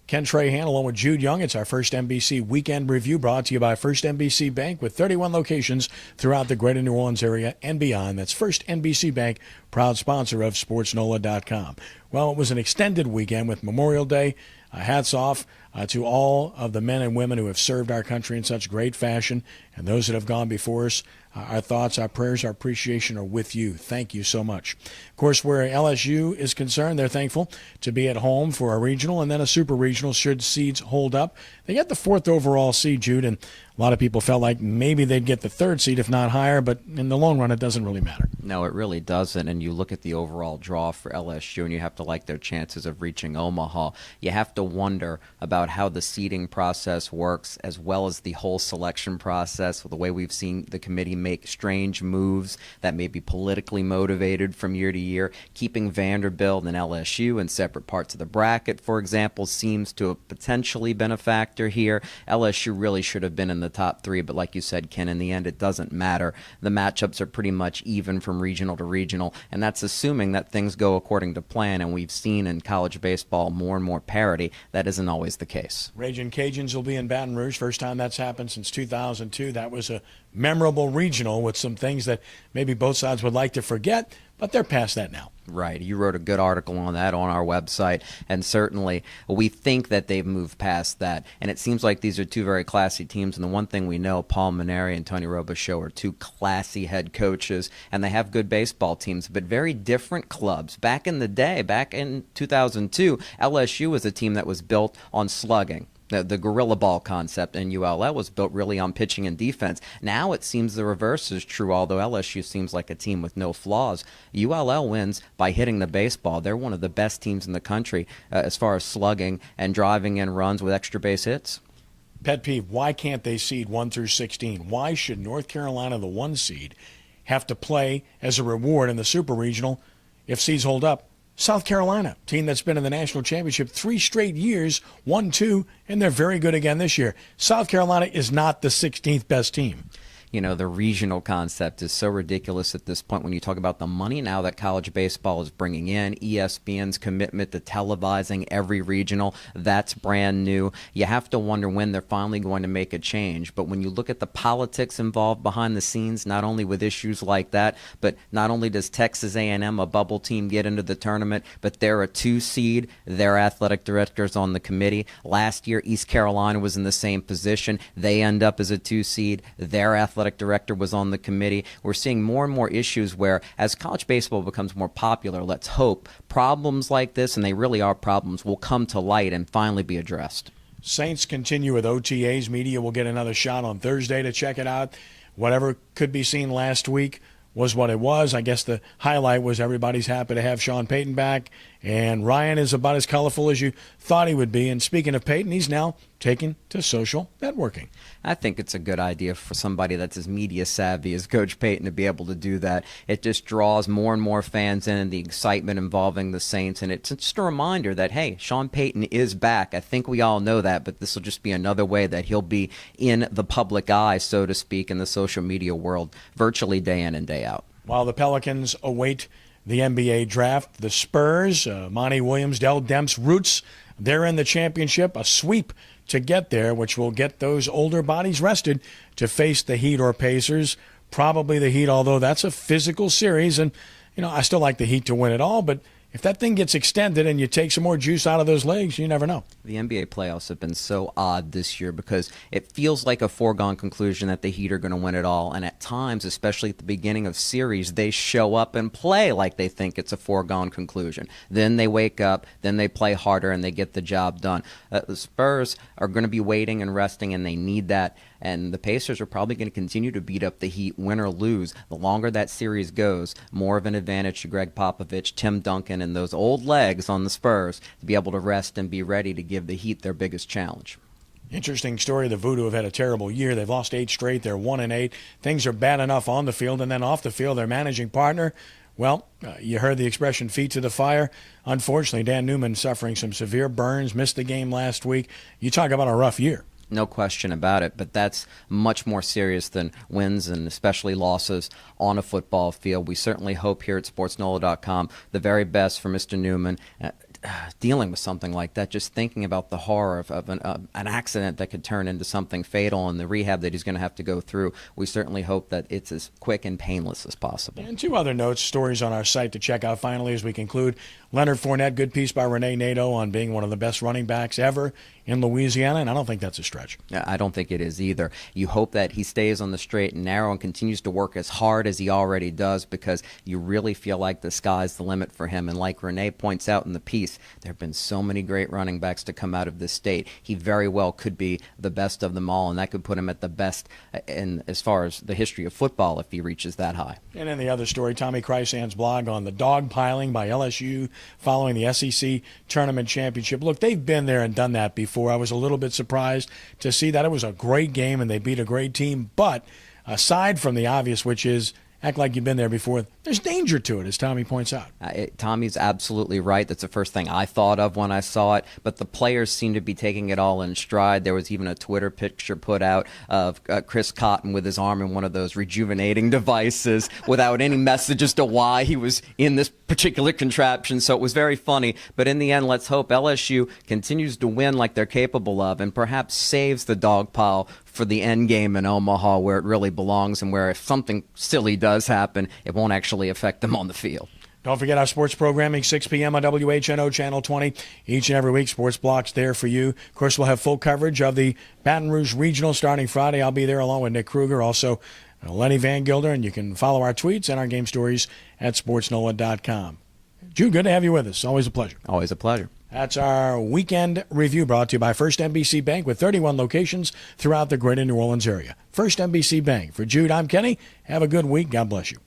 Ken Trahan along with Jude Young. It's our first NBC Weekend Review brought to you by First NBC Bank with 31 locations throughout the greater New Orleans area and beyond. That's First NBC Bank, proud sponsor of SportsNola.com. Well, it was an extended weekend with Memorial Day. Hats off to all of the men and women who have served our country in such great fashion and those that have gone before us. Our thoughts, our prayers, our appreciation are with you. Thank you so much. Of course, where LSU is concerned, they're thankful to be at home for a regional and then a super regional should seeds hold up. They get the 4th overall seed, Jude, and a lot of people felt like maybe they'd get the 3rd seed, if not higher, but in the long run, it doesn't really matter. No, it really doesn't. And you look at the overall draw for LSU, and you have to like their chances of reaching Omaha. You have to wonder about how the seeding process works, as well as the whole selection process, the way we've seen the committee make strange moves that may be politically motivated from year to year. Keeping Vanderbilt and LSU in separate parts of the bracket, for example, seems to have potentially been a factor here. LSU really should have been in the top 3, but like you said, Ken, in the end, it doesn't matter. The matchups are pretty much even from regional to regional, and that's assuming that things go according to plan, and we've seen in college baseball more and more parity. That isn't always the case. Ragin' Cajuns will be in Baton Rouge. First time that's happened since 2002. That was a memorable regional with some things that maybe both sides would like to forget, but they're past that now. Right. You wrote a good article on that on our website, and certainly we think that they've moved past that. And it seems like these are two very classy teams, and the one thing we know, Paul Maneri and Tony Robichaux are two classy head coaches, and they have good baseball teams, but very different clubs. Back in the day, back in 2002, LSU was a team that was built on slugging. The gorilla ball concept, and ULL was built really on pitching and defense. Now it seems the reverse is true, although LSU seems like a team with no flaws. ULL wins by hitting the baseball. They're one of the best teams in the country as far as slugging and driving in runs with extra base hits. Pet peeve, why can't they seed 1 through 16? Why should North Carolina, the 1 seed, have to play as a reward in the Super Regional if seeds hold up? South Carolina, team that's been in the national championship 3 straight years, 1-2, and they're very good again this year. South Carolina is not the 16th best team. You know, the regional concept is so ridiculous at this point when you talk about the money now that college baseball is bringing in, ESPN's commitment to televising every regional, that's brand new. You have to wonder when they're finally going to make a change. But when you look at the politics involved behind the scenes, not only with issues like that, but not only does Texas A&M, a bubble team, get into the tournament, but they're a 2 seed, their athletic directors on the committee. Last year, East Carolina was in the same position. They end up as a 2 seed, their athletic director was on the committee. We're seeing more and more issues where, as college baseball becomes more popular, let's hope problems like this, and they really are problems, will come to light and finally be addressed. Saints continue with OTAs. Media will get another shot on Thursday to check it out. Whatever could be seen last week was what it was. I guess the highlight was everybody's happy to have Sean Payton back, and Ryan is about as colorful as you thought he would be. And speaking of Payton, he's now taken to social networking. I think it's a good idea for somebody that's as media savvy as Coach Payton to be able to do that. It just draws more and more fans in, and the excitement involving the Saints. And it's just a reminder that, hey, Sean Payton is back. I think we all know that, but this will just be another way that he'll be in the public eye, so to speak, in the social media world virtually day in and day out. While the Pelicans await the NBA draft, the Spurs, Monty Williams, Dell Demps roots, they're in the championship, a sweep to get there, which will get those older bodies rested to face the Heat or Pacers. Probably the Heat, although that's a physical series. And, you know, I still like the Heat to win it all, but if that thing gets extended and you take some more juice out of those legs, you never know. The NBA playoffs have been so odd this year because it feels like a foregone conclusion that the Heat are going to win it all. And at times, especially at the beginning of series, they show up and play like they think it's a foregone conclusion. Then they wake up, then they play harder, and they get the job done. The Spurs are going to be waiting and resting, and they need that. And the Pacers are probably going to continue to beat up the Heat, win or lose. The longer that series goes, more of an advantage to Greg Popovich, Tim Duncan, and those old legs on the Spurs to be able to rest and be ready to give the Heat their biggest challenge. Interesting story. The Voodoo have had a terrible year. They've lost 8 straight. They're 1-8. Things are bad enough on the field, and then off the field, their managing partner, well, you heard the expression, feet to the fire. Unfortunately, Dan Newman suffering some severe burns, missed the game last week. You talk about a rough year. No question about it, but that's much more serious than wins and especially losses on a football field. We certainly hope here at SportsNola.com the very best for Mr. Newman. dealing with something like that, just thinking about the horror of an accident that could turn into something fatal and the rehab that he's going to have to go through, we certainly hope that it's as quick and painless as possible. And two other notes, stories on our site to check out finally as we conclude. Leonard Fournette, good piece by Renee Nadeau on being one of the best running backs ever in Louisiana, and I don't think that's a stretch. I don't think it is either. You hope that he stays on the straight and narrow and continues to work as hard as he already does, because you really feel like the sky's the limit for him. And like Renee points out in the piece, there have been so many great running backs to come out of this state. He very well could be the best of them all, and that could put him at the best in as far as the history of football if he reaches that high. And in the other story, Tommy Chrysan's blog on the dogpiling by LSU following the SEC Tournament Championship. Look, they've been there and done that before. I was a little bit surprised to see that. It was a great game and they beat a great team. But aside from the obvious, which is act like you've been there before, there's danger to it, as Tommy points out. Tommy's absolutely right. That's the first thing I thought of when I saw it. But the players seem to be taking it all in stride. There was even a Twitter picture put out of Chris Cotton with his arm in one of those rejuvenating devices without any message as to why he was in this particular contraption. So it was very funny. But in the end, let's hope LSU continues to win like they're capable of and perhaps saves the dog pile for the end game in Omaha, where it really belongs and where if something silly does happen, it won't actually affect them on the field. Don't forget our sports programming, 6 p.m. on WHNO Channel 20. Each and every week, Sports Block's there for you. Of course, we'll have full coverage of the Baton Rouge Regional starting Friday. I'll be there along with Nick Kruger, also Lenny Van Gilder, and you can follow our tweets and our game stories at sportsnola.com. Jude, good to have you with us. Always a pleasure. Always a pleasure. That's our weekend review brought to you by First NBC Bank with 31 locations throughout the greater New Orleans area. First NBC Bank. For Jude, I'm Kenny. Have a good week. God bless you.